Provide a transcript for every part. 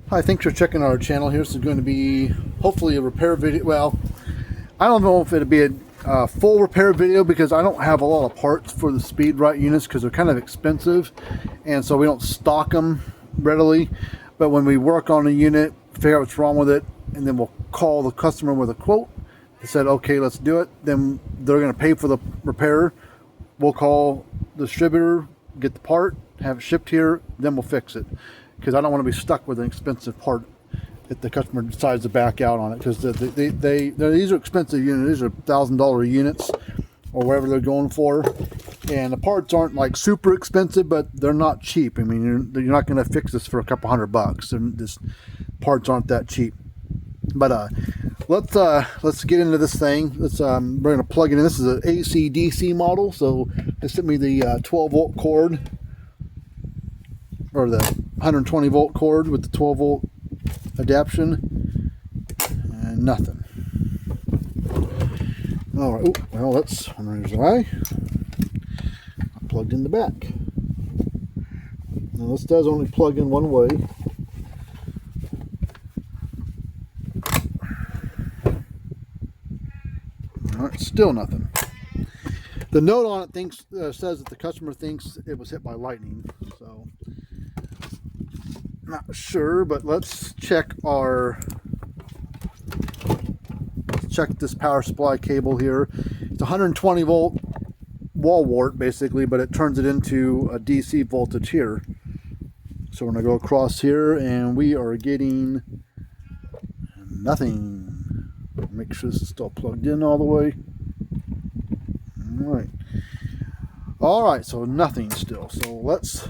Hi, thanks for checking our channel here. This is going to be hopefully a repair video. Well, I don't know if it'll be a full repair video because I don't have a lot of parts for the Speedrite units because they're kind of expensive, and so we don't stock them readily. But when we work on a unit, figure out what's wrong with it, and then we'll call the customer with a quote. They said, okay, let's do it. Then they're going to pay for the repair. We'll call the distributor, get the part, have it shipped here, then we'll fix it. Because I don't want to be stuck with an expensive part if the customer decides to back out on it. Because these are expensive units. These are $1,000 units or whatever they're going for. And the parts aren't like super expensive, but they're not cheap. I mean, you're not going to fix this for a couple $100. This parts aren't that cheap. But let's get into this thing. We're going to plug it in. This is an AC/DC model, so they sent me the 12-volt cord, or the 120 volt cord with the 12 volt adaptation, and nothing. All right. Ooh, well, that's there's why I plugged in the back. Now this does only plug in one way. All right, still nothing. The note on it says that the customer thinks it was hit by lightning, so not sure, but let's check this power supply cable here. It's 120 volt wall wart basically, but it turns it into a DC voltage here. So we're gonna go across here and we are getting nothing. Make sure this is still plugged in all the way. All right, so nothing still. So let's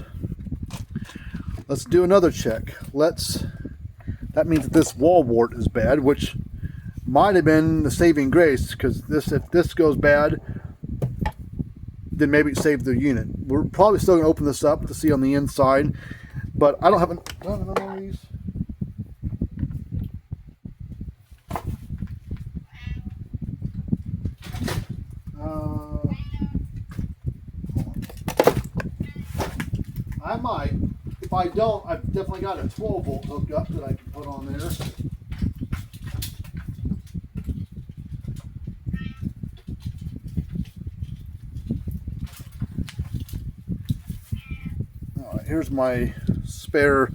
do another check. That means that this wall wart is bad, which might have been the saving grace, because if this goes bad, then maybe it saved the unit. We're probably still gonna open this up to see on the inside, but I don't have none of these. I might. If I don't, I've definitely got a 12 volt hooked up that I can put on there. All right, here's my spare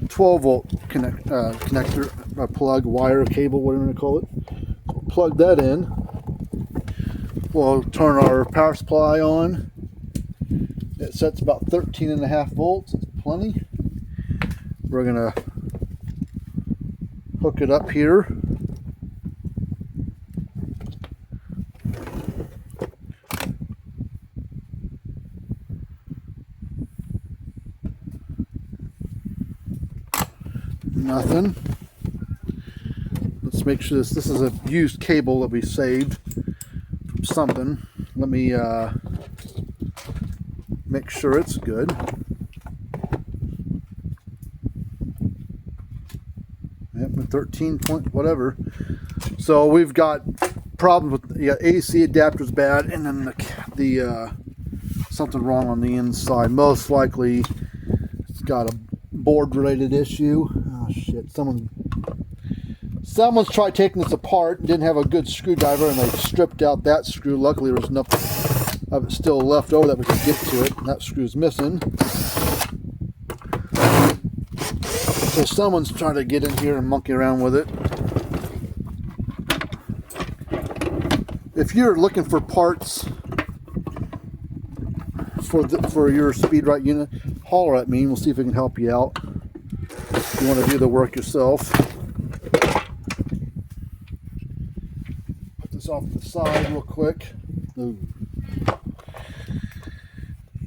12 volt connector, plug, wire, cable, whatever you call it. So we'll plug that in. We'll turn our power supply on. It sets about 13.5 volts. It's plenty. We're gonna hook it up here. Nothing. Let's make sure this is a used cable that we saved from something. Let me make sure it's good. Yep, 13 point whatever. So we've got problems with the AC adapter's bad, and then the something wrong on the inside. Most likely it's got a board related issue. Oh shit, someone's tried taking this apart and didn't have a good screwdriver, and they stripped out that screw. Luckily there was enough of it still left over that we could get to it. That screw's missing. So someone's trying to get in here and monkey around with it. If you're looking for parts for your Speedrite unit, holler at me and we'll see if we can help you out. If you want to do the work yourself. Put this off to the side real quick. Ooh.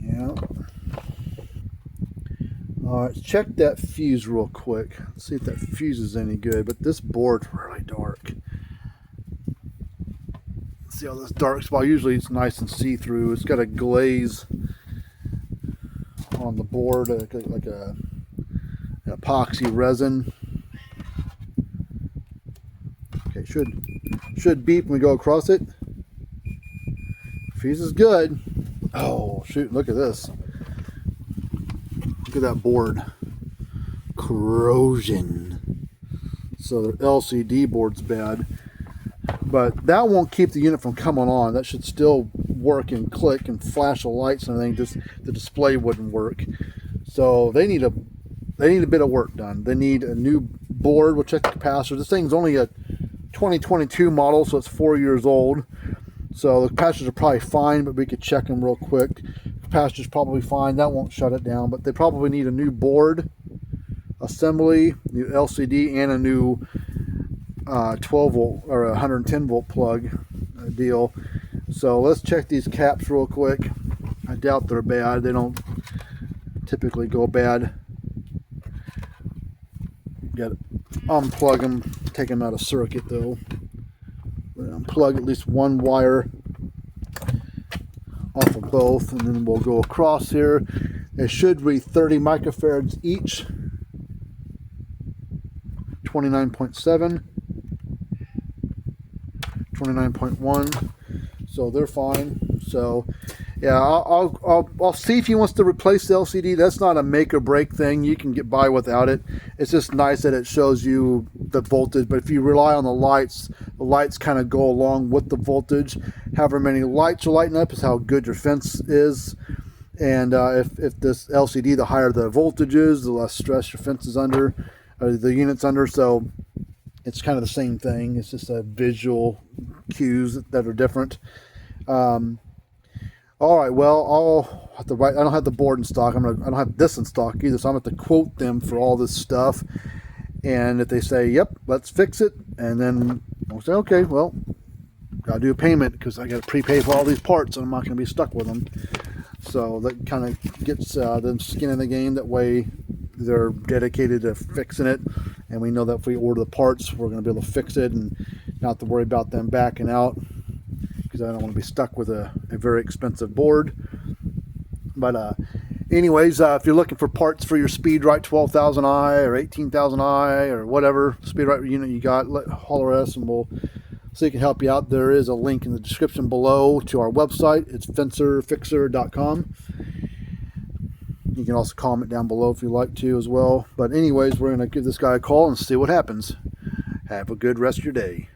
Yeah. Alright, check that fuse real quick. Let's see if that fuse is any good. But this board's really dark. See all this dark spot? Usually it's nice and see-through. It's got a glaze on the board, like an epoxy resin. Okay, should beep when we go across it. Fuse is good. Oh shoot, look at this. Look at that board. corrosion. So the LCD board's bad. But that won't keep the unit from coming on. That should still work and click and flash the lights and everything. Just the display wouldn't work. So they need a bit of work done. They need a new board. We'll check the capacitor. This thing's only a 2022 model, so it's 4 years old. So the capacitors are probably fine, but we could check them real quick. Capacitor's probably fine. That won't shut it down. But they probably need a new board assembly, new LCD, and a new 12 volt or 110 volt plug deal. So let's check these caps real quick. I doubt they're bad. They don't typically go bad. Got to unplug them, take them out of circuit though. Unplug at least one wire off of both, and then we'll go across here. It should read 30 microfarads each. 29.7. 29.1, so they're fine. So yeah, I'll see if he wants to replace the LCD. That's not a make or break thing. You can get by without it. It's just nice that it shows you the voltage, but if you rely on the lights kind of go along with the voltage. However many lights are lighting up is how good your fence is. And if this LCD, the higher the voltage is, the less stress your fence is under, or the unit's under. So it's kind of the same thing. It's just a visual cues that are different. All right, well, I'll have to write. I don't have the board in stock. I don't have this in stock either, so I'm going to have to quote them for all this stuff. And if they say, "Yep, let's fix it," and then I'll say, "Okay, well, gotta do a payment because I got to prepay for all these parts, and I'm not going to be stuck with them." So that kind of gets them skin in the game. That way, they're dedicated to fixing it, and we know that if we order the parts, we're going to be able to fix it and not have to worry about them backing out, because I don't want to be stuck with a very expensive board. But anyways, if you're looking for parts for your Speedrite 12000i or 18000i or whatever Speedrite unit you got, holler at us and we'll see if we can help you out. There is a link in the description below to our website. It's fencerfixer.com. You can also comment down below if you like to as well. But anyways, we're going to give this guy a call and see what happens. Have a good rest of your day.